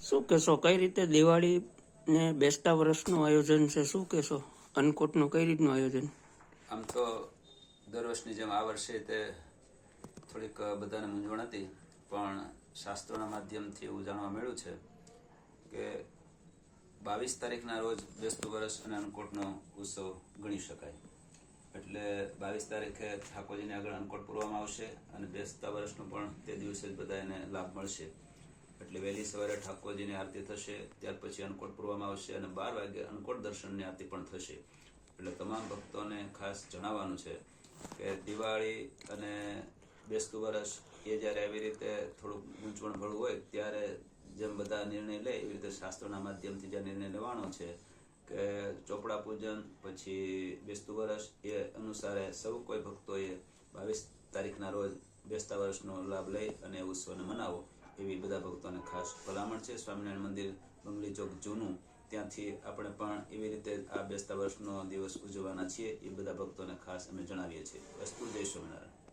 શું કહેશો, કઈ રીતે દિવાળી ને બેસતા વર્ષનું આયોજન છે? શું કહેશો, અન્નકૂટનું કઈ રીતનું આયોજન? આમ તો દર વર્ષની જેમ આ વર્ષે તે થોડીક બધાને મૂંઝવણ હતી, પણ શાસ્ત્રોના માધ્યમથી એવું જાણવા મળ્યું છે કે 22 તારીખના રોજ બેસતું વર્ષ અને અન્નકૂટનો ઉત્સવ ગણી શકાય. એટલે 22 તારીખે ઠાકોરજીને આગળ અન્નકૂટ પૂરવામાં આવશે અને બેસતા વર્ષનો પણ તે દિવસે જ બધા એને લાભ મળશે. એટલે વહેલી સવારે ઠાકોરજીની આરતી થશે, ત્યાર પછી અન્નકૂટ પૂરવામાં આવશે અને 12 વાગે અન્નકૂટ દર્શનની આરતી પણ થશે. એટલે તમામ ભક્તોને ખાસ જણાવવાનું છે કે દિવાળી અને બેસતું વર્ષ એ જ્યારે આવી રીતે થોડુંક ગૂંચવણભર્યું હોય ત્યારે જેમ બધા નિર્ણય લે એવી રીતે શાસ્ત્રોના માધ્યમથી જે નિર્ણય લેવાનો છે કે ચોપડા પૂજન પછી બેસતું વર્ષ એ અનુસારે સૌ કોઈ ભક્તોએ 22 તારીખના રોજ બેસતા વર્ષનો લાભ લઈ અને ઉત્સવને મનાવો એવી બધા ભક્તોને ખાસ ભલામણ છે. સ્વામિનારાયણ મંદિર બંગલી ચોક જૂનું, ત્યાંથી આપણે પણ એવી રીતે આ બેસતા વર્ષનો દિવસ ઉજવવાના છીએ એ બધા ભક્તોને ખાસ અમે જણાવીએ છીએ. અસ્તુ. જય સ્વામિનારાયણ.